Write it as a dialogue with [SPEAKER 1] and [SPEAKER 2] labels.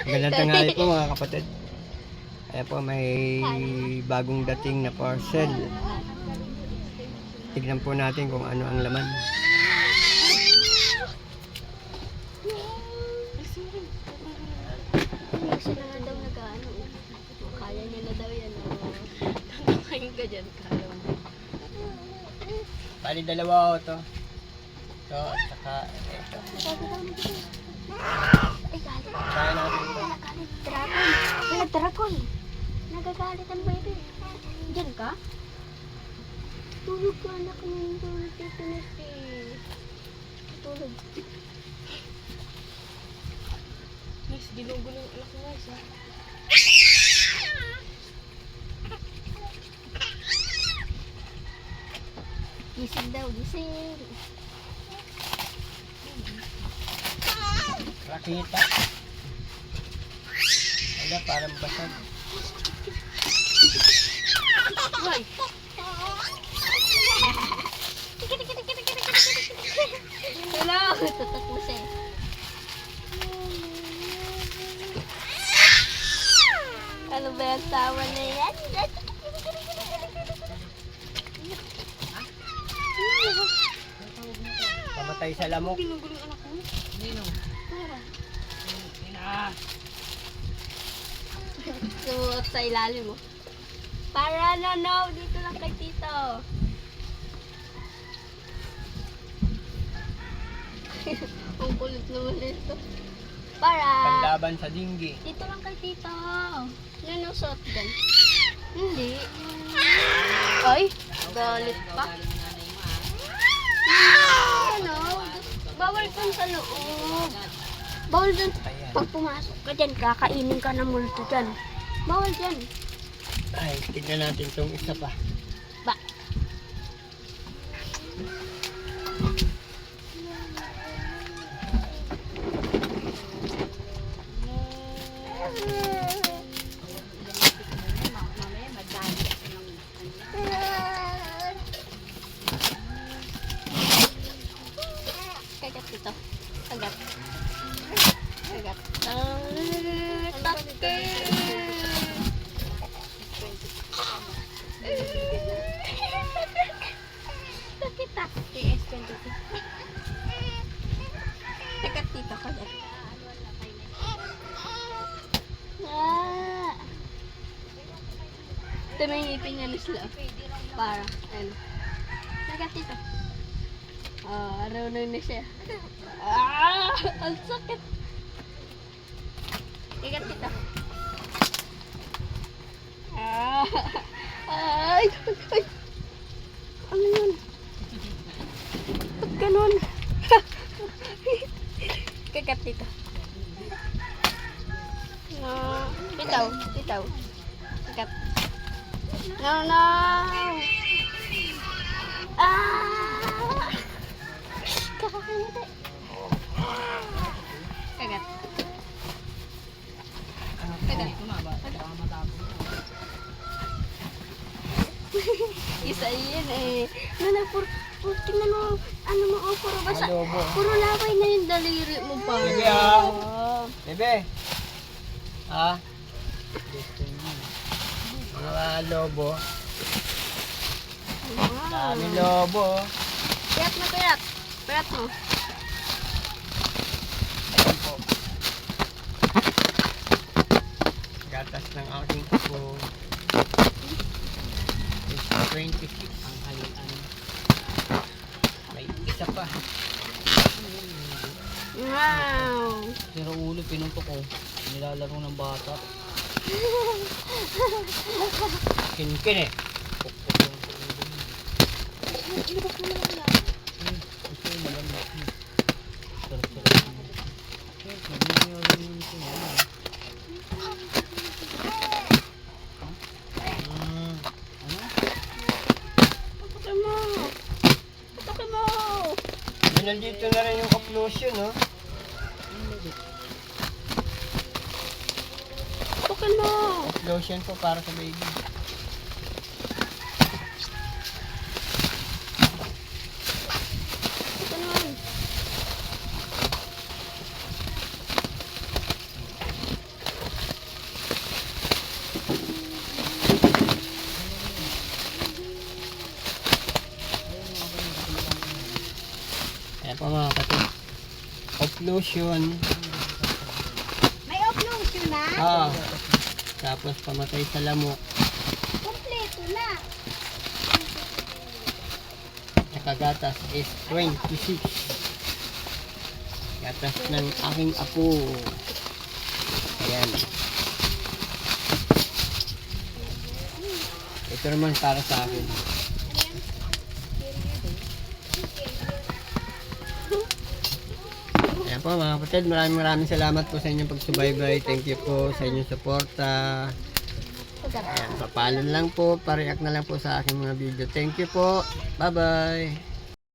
[SPEAKER 1] Magandang tanghali po mga kapatid. Ayan po, may bagong dating na parcel. Tignan po natin kung ano ang laman.
[SPEAKER 2] Siya na nga daw nag-ano. Kaya niya na daw yan. Tatakayin ka dyan, kaya mo.
[SPEAKER 1] Bali dalawa to. Ito at saka ito.
[SPEAKER 2] Sabi daw mo dito. Ay, galit.
[SPEAKER 1] Kaya natin ito.
[SPEAKER 2] Nagalit. Dragon. Wala, dragon. Nagagalit ang baby. Diyan ka? Tulog ka, anak ng tulog dito na si... Tulog. Guys, ginugulo yung anak mo guys, ha? Gising daw, gising.
[SPEAKER 1] Rakita. Wala, parang basag.
[SPEAKER 2] Hoy! Hello! Tutok mo siya. Ano ba yung tawa na yan?
[SPEAKER 1] Pamatay sa lamok.
[SPEAKER 2] Ginugulo yung anak mo?
[SPEAKER 1] Nino?
[SPEAKER 2] Para.
[SPEAKER 1] Ina!
[SPEAKER 2] Sumuot sa ilalim mo. Para no, dito lang kay Tito. Ang kulit naman nito. Para.
[SPEAKER 1] Panlaban sa dinggi.
[SPEAKER 2] Dito lang kay Tito. Nanusot dyan. Hindi. Ay, galit pa. Ano? Bawal kang sa loob. Bawal dyan.
[SPEAKER 1] Ayan.
[SPEAKER 2] Pag pumasok ka dyan, kakainin ka ng multo dyan. Bawal dyan.
[SPEAKER 1] Ay, tignan natin itong isa pa.
[SPEAKER 2] Ba? Kagat ito. Kagat. Kagat. Take. Sakit ah. Kagat dito. Kagat. Ah. Ito na yung ngipin niya ni Sla. Para. Ano. Kagat dito. Araw na siya. Ang sakit. Kagat dito. Ay! Ay! Ano yun? Ba't ganun? Kagat dito. Bitaw. Bitaw. Kagat. No! Kakakamite. Kagat. Kagat. Isa yun eh. Tingnan mo, ano mo, puro basa.
[SPEAKER 1] Adobo.
[SPEAKER 2] Puro laway na yung daliri mo pa.
[SPEAKER 1] Bebe, ah. Bebe. Ah. Mga lobo. Dami lobo.
[SPEAKER 2] Piyat mo, piyat. Piyat mo.
[SPEAKER 1] Ayan po. Gatas ng aking apo. 26 ang haluan. May isa pa.
[SPEAKER 2] Wow!
[SPEAKER 3] Pero ulo, pinuntok ko. Nilalaro ng bata.
[SPEAKER 1] Kinkin eh.
[SPEAKER 3] Pukpok lang sa ulo niya.
[SPEAKER 2] Ilabas mo naman lang.
[SPEAKER 3] Gusto yung malamit niya. Sarap-sarap niya. Nagmamayaran yun ito. Ano?
[SPEAKER 2] Patakin mo! Patakin mo!
[SPEAKER 1] Nandito na rin yung occlusion, no?
[SPEAKER 2] Patakin mo!
[SPEAKER 1] Occlusion po para sa baby. Off-lotion.
[SPEAKER 2] May off-lotion na?
[SPEAKER 1] Ah. Tapos pamatay sa lamok.
[SPEAKER 2] Kompleto na.
[SPEAKER 1] Nakagatas is 26. Gatas ng aking apo. Ayan. Ito naman para sa akin. Ayan po mga kapatid, maraming salamat po sa inyong pagsubaybay. Thank you po sa inyong suporta. Ayan, papalon lang po, pareact na lang po sa aking mga video. Thank you po. Bye-bye.